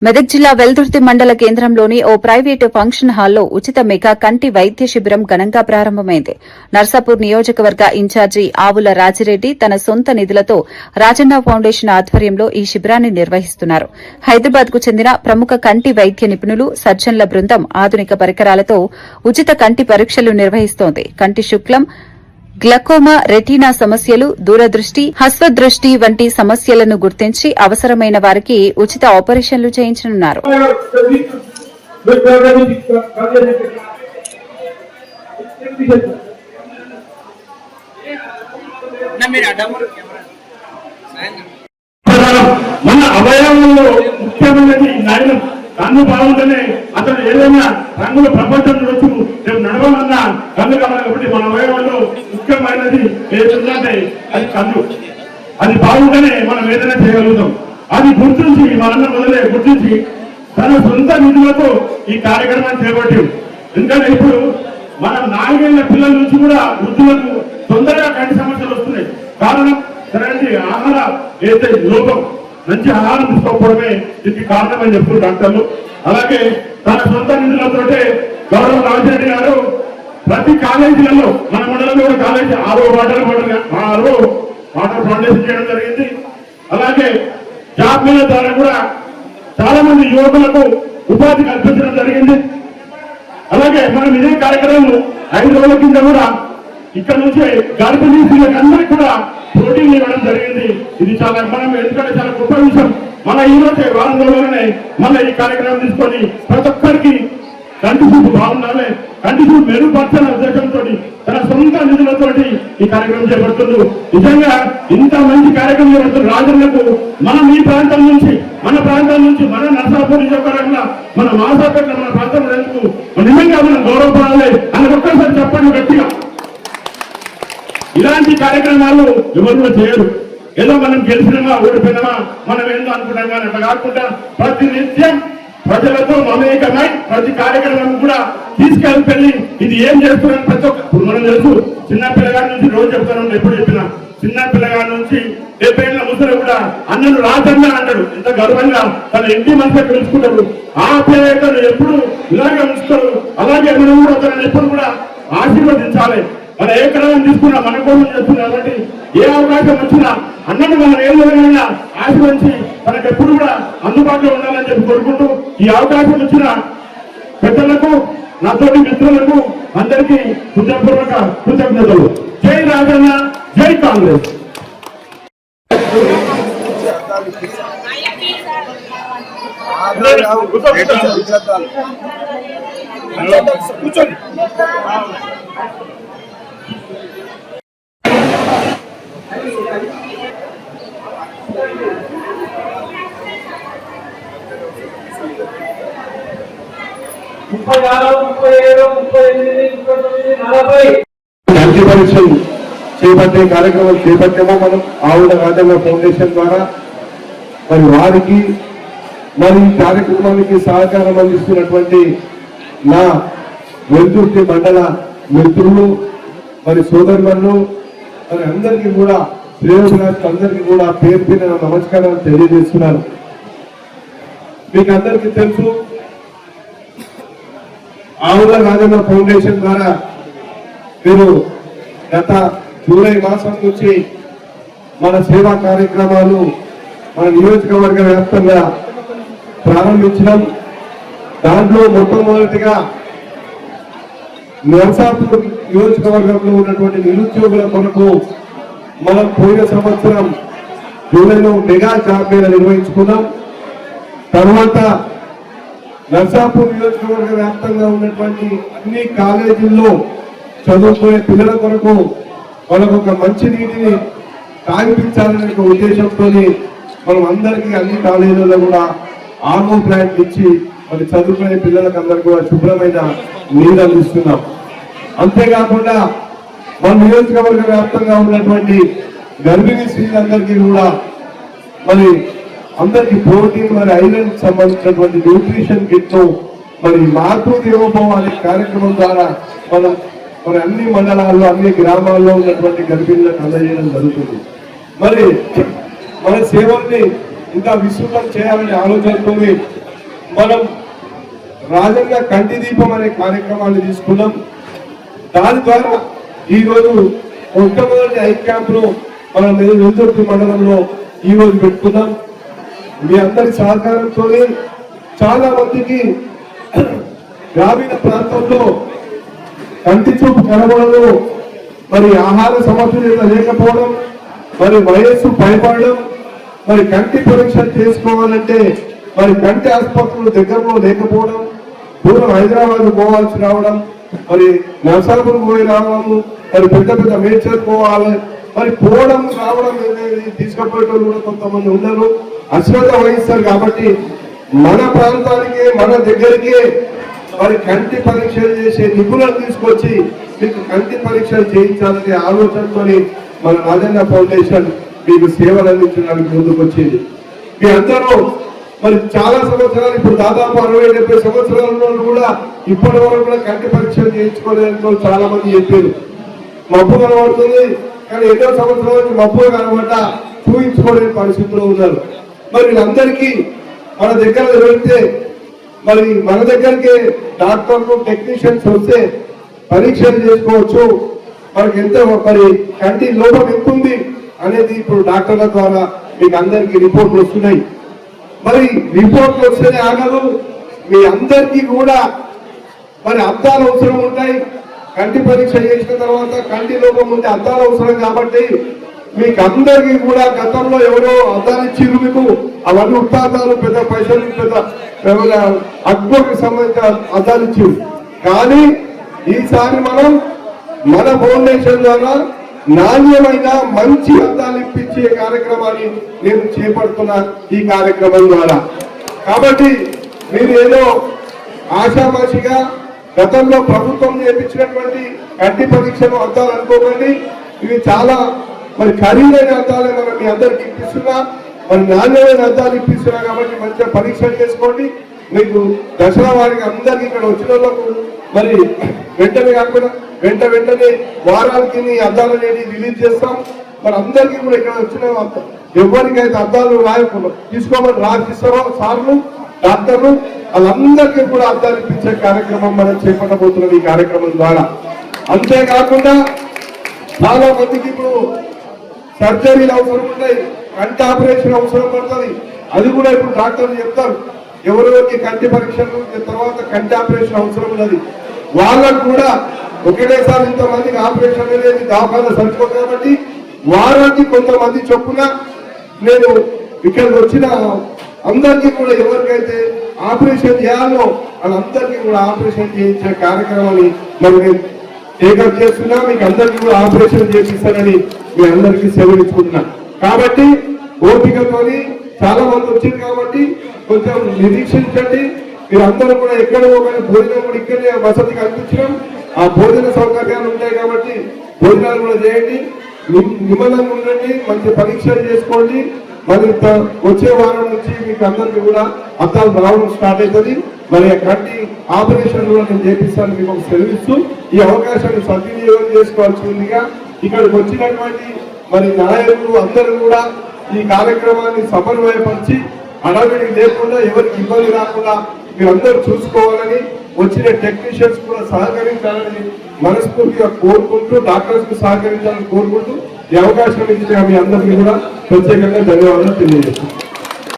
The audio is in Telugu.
మెదక్ జిల్లా వెల్దుర్తి మండల కేంద్రంలోని ఓ ప్రైవేటు ఫంక్షన్ హాల్లో ఉచిత మెగా కంటి వైద్య శిబిరం ఘనంగా ప్రారంభమైంది. నర్సాపూర్ నియోజకవర్గ ఇన్ఛార్జి ఆవుల రాజిరెడ్డి తన సొంత నిధులతో రాజన్న ఫౌండేషన్ ఆధ్వర్యంలో ఈ శిబిరాన్ని నిర్వహిస్తున్నారు. హైదరాబాద్ కు చెందిన ప్రముఖ కంటి వైద్య నిపుణులు సర్జన్ల బృందం ఆధునిక పరికరాలతో ఉచిత కంటి పరీక్షలు నిర్వహిస్తోంది. కంటి శుక్లం, గ్లకోమా, రెటీనా సమస్యలు, దూరదృష్టి, హస్వదృష్టి వంటి సమస్యలను గుర్తించి అవసరమైన వారికి ఉచిత ఆపరేషన్లు చేయించనున్నారు. మన అవయవంలో ముఖ్యమైనది నయనం. కన్ను బాగుంటేనే అతను ఏదైనా రంగుల ప్రపంచం వచ్చు రేపు నడవాలన్నా కన్ను కావాలి. కాబట్టి మన అవయవంలో ముఖ్యమైనది ఏదంటే అది కన్ను. అది బాగుంటేనే మనం ఏదైనా చేయగలుగుతాం. అది గుర్తించి మన మొదలే గుర్తించి తన సొంత నిధులతో ఈ కార్యక్రమాన్ని చేపట్టాం. ఎందుకంటే ఇప్పుడు మనం 4 ఏళ్ల పిల్లల నుంచి కూడా వృద్ధులకు తొందరగా కంటి సమస్యలు వస్తున్నాయి. కారణం సరైన ఆహార ఏదైతే లోపం, మంచి ఆహారం తీసుకోకపోవడమే దీనికి కారణం అని చెప్తున్నారు డాక్టర్లు. అలాగే తన సొంత నిధులతోటే గౌరవ రాజరెడ్డి గారు ప్రతి కాలేజీలలో మన మండలంలో కూడా కాలేజీ ఆరో వాటర్ ఫౌండేషన్ చేయడం జరిగింది. అలాగే జాబ్ మేళ ద్వారా కూడా చాలా మంది యువకులకు ఉపాధి కల్పించడం జరిగింది. అలాగే మనం ఇదే కార్యక్రమం 5 రోజుల కింద కూడా ఇక్కడ నుంచి గర్భిణీ స్త్రీలకు అందరికీ కూడా ప్రోటీన్ ఇవ్వడం జరిగింది. ఇది చాలా మనం ఎందుకంటే చాలా గొప్ప విషయం. మన ఈ రోజే వారం రోజులనే మన ఈ కార్యక్రమం తీసుకొని ప్రతి ఒక్కరికి కంటి చూపు బాగుండాలి, కంటి చూపు మెరుగుపరచాలనే ఉద్దేశంతో తన సొంత నిధులతో ఈ కార్యక్రమం చేపడుతున్నారు. నిజంగా ఇంత మంచి కార్యక్రమం చేపడుతున్నారు రాజులకు. మనం ఈ ప్రాంతం నుంచి మన నర్సాపూర్ నియోజకవర్గంలో మన మాసాపేట మన ప్రాంతంలో ఎందుకు నిజంగా మనం గౌరవపడాలి అని ఒక్కసారి చెప్పండి గట్టిగా. ఇలాంటి కార్యక్రమాలు ఎవరు చేయరు. ఏదో మనం గెలిచినామా ఓడిపోయినామా మనం ఏందో అనుకుంటాం. కానీ అట్లా కాకుండా ప్రతి నిత్యం ప్రజలతో మమేకమై ప్రతి కార్యక్రమం కూడా తీసుకెళ్ళి ఇది ఏం చేస్తున్నారని ప్రతి ఒక్క మనం తెలుసు. చిన్న పిల్లగాడి నుంచి రోజు చెప్తాను, ఎప్పుడు చెప్పినా చిన్న పిల్లగాడి నుంచి 70 ఏళ్ల ముసలి కూడా అన్నను రాజన్న అంటాడు. ఎంత గర్వంగా తన ఇంటి మనసులో పిలుచుకుంటాడు. ఆ పేదలు ఎప్పుడు ఇలాగే ఉంచుతారు. అలాగే మనం కూడా తనని ఎప్పుడు కూడా ఆశీర్వదించాలి. మన ఏ క్రమం తీసుకున్నా మన కోసం చేస్తున్నా. కాబట్టి ఏ అవకాశం వచ్చినా అన్నట్టు మనం ఏం జరిగినా ఆశీర్వదించి మనకు ఎప్పుడు కూడా అందుబాటులో ఉండాలని చెప్పి కోరుకుంటూ ఈ అవకాశం వచ్చిన పెద్దలకు, నాతోటి మిత్రులకు అందరికీ హృదయపూర్వక కృతజ్ఞతలు. జై రాజన్న, జై కాంగ్రెస్. కూర్చోండి. 36, 37, 38, 39, 40 కంటి పరీక్షలు చేపట్టే కార్యక్రమం చేపట్టామో మనం ఆవుల రాజన్న ఫౌండేషన్ ద్వారా. మరి వారికి మరి ఈ కార్యక్రమానికి సహకారం అందిస్తున్నటువంటి నా వెల్దుర్తి మండల మిత్రులు మరి సోదరులు మరి అందరికీ కూడా శ్రేయోభిలాషులు అందరికీ కూడా పేరు పేరున నమస్కారాలు తెలియజేస్తున్నాను. మీకు అందరికీ తెలుసు ఆవుల రాజన్న ఫౌండేషన్ ద్వారా మీరు గత జూలై మాసం నుంచి మన సేవా కార్యక్రమాలు మన నియోజకవర్గ వ్యాప్తంగా ప్రారంభించడం. దాంట్లో మొట్టమొదటిగా నర్సాపూర్ నియోజకవర్గంలో ఉన్నటువంటి నిరుద్యోగుల కొరకు మనం పోయిన సంవత్సరం జూలైలో మెగా జాబ్ మేళ నిర్వహించుకున్నాం. తర్వాత నర్సాపూర్ నియోజకవర్గ వ్యాప్తంగా ఉన్నటువంటి అన్ని కాలేజీల్లో చదువుకునే పిల్లల కొరకు మనకు ఒక మంచి నీటిని తాగిపించాలనే ఒక ఉద్దేశంతో మనం అందరికీ అన్ని కాలేజీలలో కూడా ఆర్ఓ ప్లాంట్ ఇచ్చి మరి చదువుకునే పిల్లలకు అందరికీ కూడా శుభ్రమైన నీరు అందిస్తున్నాం. అంతేకాకుండా మన నియోజకవర్గ వ్యాప్తంగా ఉన్నటువంటి గర్భిణీ స్త్రీలందరికీ కూడా మరి అందరికి ప్రోటీన్ మరి ఐరన్ సంబంధించినటువంటి న్యూట్రిషన్ కిట్ మరి మాతృదేవోభవ అనే కార్యక్రమం ద్వారా మనం మరి అన్ని మండలాల్లో అన్ని గ్రామాల్లో ఉన్నటువంటి గర్భిణులకు అందజేయడం జరుగుతుంది. మరి మన సేవల్ని ఇంకా విస్తృతం చేయాలనే ఆలోచనతో మనం రాజన్న కంటి దీపం అనే కార్యక్రమాన్ని తీసుకున్నాం. దాని ద్వారా ఈ రోజు మొట్టమొదటి ఐ క్యాంప్ లో మనం వెల్దుర్తి మండలంలో ఈ రోజు పెట్టుకున్నాం. మీ అందరి సహకారంతో చాలా మందికి గ్రామీణ ప్రాంతంలో కంటి చూపు కనబడదు, మరి ఆహార సమతుల్యత లేకపోవడం, మరి వయస్సు పైపడడం, మరి కంటి పరీక్ష చేసుకోవాలంటే మరి కంటి ఆసుపత్రులు దగ్గరలో లేకపోవడం, దూరం హైదరాబాద్ పోవాల్సి రావడం, మరి నర్సాపూర్ పోయి రావడము, మరి పెద్ద పెద్ద మేడ్చల్ పోవాలి, మరి పోవడం రావడం తీసుకుపోయేటోళ్ళు కూడా కొంతమంది ఉన్నారు, అశ్రద్ధ వహిస్తారు. కాబట్టి మన ప్రాంతానికి మన దగ్గరికే మరి కంటి పరీక్షలు చేసే నిపుణులను తీసుకొచ్చి మీకు కంటి పరీక్షలు చేయించాలనే ఆలోచనతో మన రాజన్న ఫౌండేషన్ మీకు సేవలు అందించడానికి ముందుకు వచ్చింది. మీ అందరూ మరి చాలా సంవత్సరాలు, ఇప్పుడు దాదాపు 60-70 సంవత్సరాల కూడా ఇప్పటి వరకు కూడా కంటి పరీక్షలు చేయించుకోలేదని చాలా మంది చెప్పారు. మబ్బు కనబడుతుంది కానీ ఎన్నో సంవత్సరాల నుంచి మబ్బు కనబడ్డ చూపించుకోలేని పరిస్థితుల్లో ఉన్నారు. మరి వీళ్ళందరికీ మన దగ్గర వెళ్తే మరి మన దగ్గరికి డాక్టర్లు టెక్నీషియన్స్ వస్తే పరీక్షలు చేసుకోవచ్చు. మనకి ఎంత మరి కంటి లోపం ఎంత ఉంది అనేది ఇప్పుడు డాక్టర్ల ద్వారా మీకు అందరికీ రిపోర్ట్లు వస్తున్నాయి. మరి రిపోర్ట్లు వస్తేనే ఆగదు, మీ అందరికీ కూడా మరి అద్దాలు అవసరం ఉంటాయి. కంటి పరీక్ష చేసిన తర్వాత కంటి లోపం ఉంటే అద్దాలు అవసరం కాబట్టి మీకు అందరికీ కూడా గతంలో ఎవరో అద్దాలు ఇచ్చిర్రు, మీకు అవన్నీ ఉత్తాదాలు పెద్ద పైసలు పెద్ద అగ్నికి సంబంధించిన అద్దాలు ఇచ్చిర్రు. కానీ ఈసారి మనం మన ఫౌండేషన్ ద్వారా నాణ్యమైన మంచి అద్దాలు ఇప్పించే కార్యక్రమాన్ని నేను చేపడుతున్నా ఈ కార్యక్రమం ద్వారా. కాబట్టి మీరు ఏదో ఆషామాషిగా గతంలో ప్రభుత్వం చేయించినటువంటి కంటి పరీక్షలు అద్దాలు అనుకోకండి. ఇవి చాలా మరి ఖరీదైన అద్దాలే మనం మీ అందరికి ఇప్పిస్తున్నా, మరి నాణ్యమైన అద్దాలు ఇప్పిస్తున్నా. కాబట్టి మంచిగా పరీక్షలు చేసుకోండి. మీకు దసరా వారికి అందరికి ఇక్కడ వచ్చిన వాళ్ళకు మరి వెంటనే కాకుండా వెంటనే వారాలకి అద్దాలు అనేది రిలీజ్ చేస్తాం. మరి అందరికీ కూడా ఇక్కడ వచ్చిన ఎవరికైతే అద్దాలు రాయకుండా తీసుకోమని రాసిస్తారో సార్లు డాక్టర్లు వాళ్ళందరికీ కూడా అద్దాలు ఇప్పించే కార్యక్రమం మనం చేపట్టబోతున్నాం ఈ కార్యక్రమం ద్వారా. అంతేకాకుండా చాలా మందికి ఇప్పుడు సర్జరీలు అవసరం ఉంటాయి, కంటి ఆపరేషన్ అవసరం పడుతుంది. అది కూడా ఇప్పుడు డాక్టర్లు చెప్తారు, ఎవరెవరికి కంటి పరీక్షలు తర్వాత కంటి ఆపరేషన్ అవసరం ఉన్నది. వాళ్ళకు కూడా ఒకటేసారి ఇంతమందికి ఆపరేషన్ అనేది దవాఖానా సరిపోదు కాబట్టి వారానికి కొంతమంది చొప్పున నేను ఇక్కడికి వచ్చిన అందరికీ కూడా ఎవరికైతే ఆపరేషన్ చేయాలో వాళ్ళందరికీ కూడా ఆపరేషన్ చేయించే కార్యక్రమాన్ని మరి నేను టేకప్ చేస్తున్నా. మీకు అందరికీ కూడా ఆపరేషన్ చేపిస్తానని మీ అందరికీ సెలవించుకుంటున్నా. కాబట్టి ఓపికతోని చాలా మంది వచ్చింది కాబట్టి కొంచెం నిరీక్షించండి. మీరు అందరూ కూడా ఎక్కడ ఒకరి భోజనం కూడా ఇక్కడే వసతి కల్పించడం, ఆ భోజన సౌకర్యాలు ఉంటాయి కాబట్టి భోజనాలు కూడా చేయండి. నిమ్మలంగా ఉండండి, మంచి పరీక్షలు చేసుకోండి. మరి వచ్చే వారం నుంచి మీకు అందరికీ కూడా అద్దాలు రావడం స్టార్ట్ అవుతుంది. మరి కంటి ఆపరేషన్ కూడా నేను చేపిస్తాను మీకు ఒక సెలవిస్తూ ఈ అవకాశాన్ని సద్వినియోగం చేసుకోవాల్సిందిగా ఇక్కడికి వచ్చినటువంటి మరి నాయకులు అందరూ కూడా ఈ కార్యక్రమాన్ని సమన్వయపరిచి అడవిడి లేకుండా ఎవరికి ఇబ్బంది రాకుండా మీరందరూ చూసుకోవాలని, వచ్చిన టెక్నీషియన్స్ కూడా సహకరించాలని మనస్ఫూర్తిగా కోరుకుంటూ, డాక్టర్స్ కు సహకరించాలని కోరుకుంటూ ఈ అవకాశం ఇచ్చిన మీ అందరికీ కూడా ప్రత్యేకంగా ధన్యవాదాలు తెలియజేస్తున్నాను.